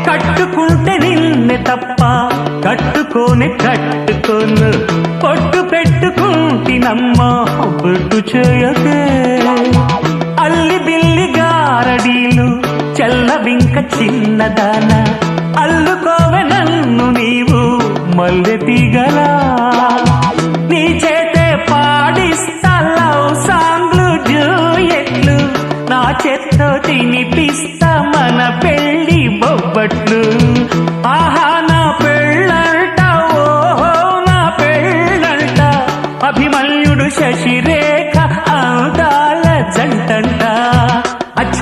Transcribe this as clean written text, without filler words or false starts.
కట్టుకుంటే నిన్నే తప్ప కట్టుకోనే కట్టుకోను పొట్టు పెట్టుకుంటినమ్మా బొట్టు చేయకే అల్లి బిల్లి గారడీలు చల్లవింక చిన్నదాని